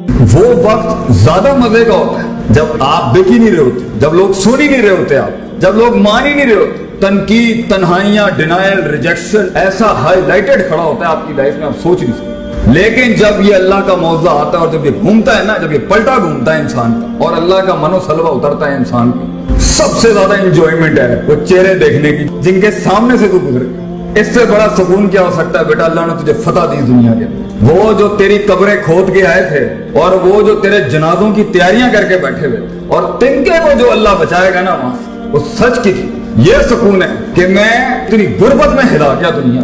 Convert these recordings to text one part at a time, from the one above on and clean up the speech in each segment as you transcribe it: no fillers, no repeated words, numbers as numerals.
वो वक्त ज्यादा मजे का होता है जब आप बिक ही नहीं रहे होते, जब लोग सुन ही नहीं रहे होते, आप जब लोग मान ही नहीं रहे होते। तनकीद, तन्हाइयां, डिनायल, रिजेक्शन ऐसा हाईलाइटेड खड़ा होता है आपकी लाइफ में, आप सोच नहीं सकते। लेकिन जब ये अल्लाह का मौजा आता है और जब ये घूमता है ना, जब ये पलटा घूमता है इंसान का और अल्लाह का मनोसलवा उतरता है इंसान को, सबसे ज्यादा इंजॉयमेंट है वो चेहरे देखने की जिनके सामने से तू गुजरे। इससे बड़ा सुकून क्या हो सकता है बेटा? अल्लाह ने तुझे फतह दी दुनिया के। वो जो तेरी कब्रें खोद के आए थे और वो जो तेरे जनाजों की तैयारियां करके बैठे हुए और तिनके को जो अल्लाह बचाएगा ना वहां से, वो सच की थी। ये सुकून है कि मैं इतनी गुर्बत में हिला गया दुनिया।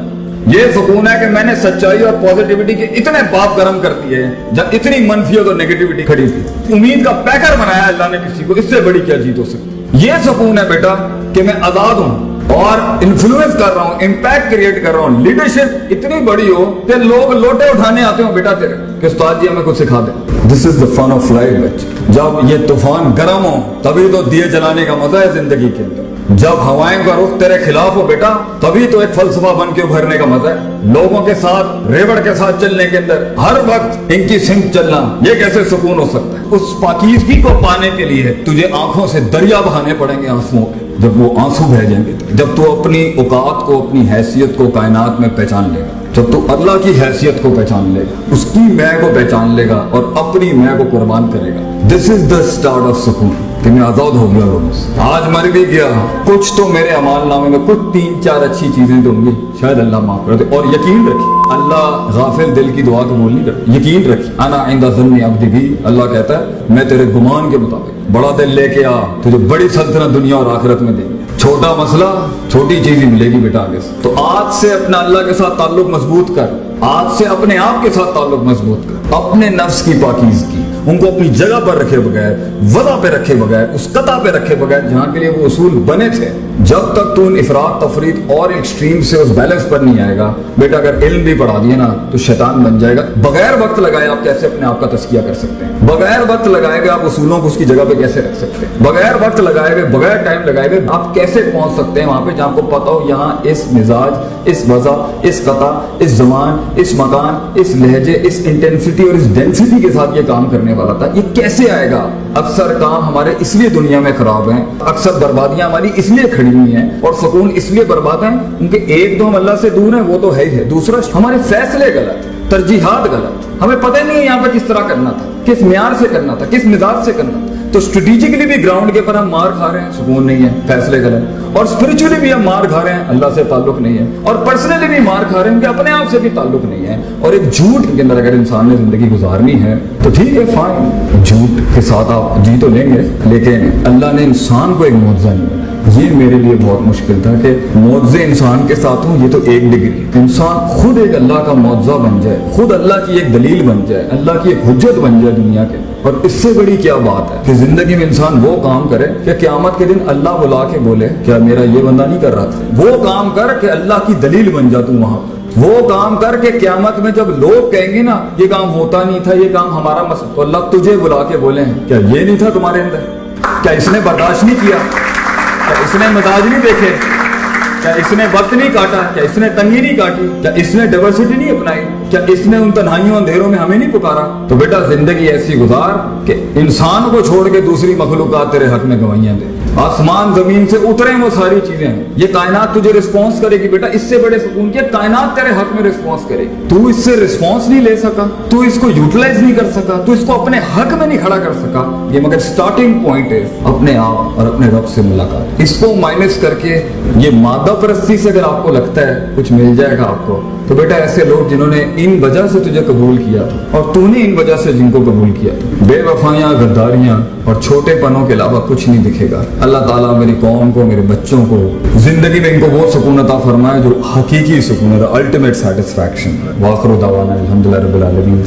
ये सुकून है कि मैंने सच्चाई और पॉजिटिविटी के इतने बाप गर्म कर दिए जब इतनी मनफियत और नेगेटिविटी खड़ी थी। उम्मीद का पैकर बनाया अल्लाह ने किसी को, इससे बड़ी क्या जीत हो सकती। ये सुकून है बेटा कि मैं आजाद हूं और इन्फ्लुएंस कर रहा हूं, इम्पैक्ट क्रिएट कर रहा हूं। लीडरशिप इतनी बड़ी हो कि लोग लोटे उठाने आते हो बेटा तेरे कि उस्ताद जी हमें कुछ सिखा दे। This is the fun of life बच्चे। जब ये तूफान गर्म हो तभी तो दिए जलाने का मजा है जिंदगी के अंदर। जब हवाएं का रुख तेरे खिलाफ हो बेटा तभी तो एक फलसफा बन के उभरने का मजा है। लोगों के साथ रेवड़ के साथ चलने के अंदर हर वक्त इनकी सिंक चलना, ये कैसे सुकून हो सकता है? उस पाकीज़गी को पाने के लिए तुझे आंखों से दरिया बहाने पड़ेंगे आंसुओं के। जब वो आंसू बह जाएंगे, जब तू अपनी औकात को, अपनी हैसियत को कायनात में पहचान लेगा, जब तू अल्लाह की हैसियत को पहचान लेगा, उसकी मैं को पहचान लेगा और अपनी मैं को कुर्बान करेगा, this is the start of सुकून कि मैं आजाद हो गया लोगों से। आज मर भी गया, कुछ तो मेरे अमाल नामे में कुछ 3-4 अच्छी चीजें दूंगी, शायद अल्लाह माफ कर दे। और यकीन रखिए अल्लाह गाफिल दिल की दुआ कबूल नहीं करता। यकीन रखिए अना इंदा ज़न्नी अब्दी भी, अल्लाह कहता है मैं तेरे गुमान के मुताबिक बड़ा दिल लेके आ, तुझे बड़ी सल्तनत दुनिया और आखिरत में देंगे। छोटा मसला छोटी चीज ही मिलेगी बेटा आगे से। तो आज से अपना अल्लाह के साथ ताल्लुक मजबूत कर, आज से अपने आप के साथ ताल्लुक मजबूत कर, अपने नफ्स की पाकीज़गी उनको अपनी जगह पर रखे बगैर, वज़ा पे रखे बगैर, उस कता पे रखे बगैर जहां के लिए वो उसूल बने थे। जब तक तू उन इफरात तफरीत और एक्सट्रीम से उस बैलेंस पर नहीं आएगा बेटा, अगर इल्म भी पढ़ा दिए ना तो शैतान बन जाएगा। बगैर वक्त लगाए आप कैसे अपने आप का तस्किया कर सकते हैं? बगैर वक्त लगाए हुए आप उसूलों को उसकी जगह पे कैसे रख सकते हैं? बगैर वक्त लगाए हुए, बगैर टाइम लगाए हुए आप कैसे पहुंच सकते हैं वहां पे जहां आपको पता हो यहाँ इस मिजाज, इस वज़ा, इस कता, इस जमान, इस मकान, इस लहजे, इस इंटेंसिटी और इस डेंसिटी के साथ ये काम करने वाला था। ये कैसे आएगा? अक्सर काम हमारे इसलिए दुनिया में खराब हैं, अक्सर बर्बादियां हमारी इसलिए खड़ी हुई हैं और सुकून इसलिए बर्बाद हैं उनके एक दो हम अल्लाह से दूर हैं, वो तो है ही है। दूसरा हमारे फैसले गलत, तरजीहात गलत, हमें पता ही नहीं है यहाँ पे किस तरह करना था, किस म्यार से करना था, किस मिजाज से करना था। तो स्ट्रेटेजिकली भी ग्राउंड के ऊपर हम मार खा रहे हैं, सुकून नहीं है, फैसले गलत। और स्पिरिचुअली भी हम मार खा रहे हैं, अल्लाह से ताल्लुक नहीं है। और पर्सनली भी मार खा रहे हैं कि अपने आप से भी ताल्लुक नहीं है। और एक झूठ के अंदर अगर इंसान ने जिंदगी गुजारनी है तो ठीक है, फाइन, झूठ के साथ आप जी तो लेंगे, लेकिन अल्लाह ने इंसान को एक मुआवजा नहीं बनाया। ये मेरे लिए बहुत मुश्किल था कि मुआवजे इंसान के साथ हूँ, ये तो एक डिग्री। इंसान खुद एक अल्लाह का मुआवजा बन जाए, खुद अल्लाह की एक दलील बन जाए, अल्लाह की एक हुज्जत बन जाए दुनिया के। और इससे बड़ी क्या बात है कि जिंदगी में इंसान वो काम करे कि क़यामत के दिन अल्लाह बुला के बोले क्या मेरा ये बंदा नहीं कर रहा था? वो काम कर कि अल्लाह की दलील बन जा तू वहां पर। वो काम कर के क़यामत में जब लोग कहेंगे ना ये काम होता नहीं था, ये काम हमारा मसला, तो अल्लाह तुझे बुला के बोले क्या ये नहीं था तुम्हारे अंदर? क्या इसने बर्दाश्त नहीं किया? क्या इसने मजाज नहीं देखे? क्या इसने वक्त नहीं काटा? क्या इसने तंगी नहीं काटी? क्या इसने डाइवर्सिटी नहीं अपनाई? क्या इसने उन तन्हाइयों अंधेरों में हमें नहीं पुकारा? तो बेटा जिंदगी ऐसी गुजार कि इंसान को छोड़ के दूसरी मखलूकात तेरे हक में गवाहियां दे। आसमान जमीन से उतरे वो सारी चीजें, ये कायनात तुझे रिस्पॉन्स करेगी बेटा। इससे बड़े सुकून के कायनात तेरे हक में रिस्पॉन्स करेगी। तू इससे रिस्पॉन्स नहीं ले सका, तू इसको यूटिलाइज नहीं कर सका, तू इसको अपने हक में नहीं खड़ा कर सका। ये मगर स्टार्टिंग पॉइंट है अपने आप और अपने रब से मुलाकात। इसको माइनस करके ये मादा परस्ती से अगर आपको लगता है कुछ मिल जाएगा आपको, तो बेटा ऐसे लोग जिन्होंने इन वजह से तुझे कबूल किया था और तूने इन वजह से जिनको कबूल किया, बेवफाइयां, गद्दारियां और छोटे पनों के अलावा कुछ नहीं दिखेगा। अल्लाह ताला मेरी कौम को, मेरे बच्चों को जिंदगी में इनको वो सुकून अता फरमाए जो हकीकी सुकून है, अल्टीमेट सेटिस्फैक्शन। वाखिर दावाना अल्हम्दुलिल्लाह रब्बिल आलमीन।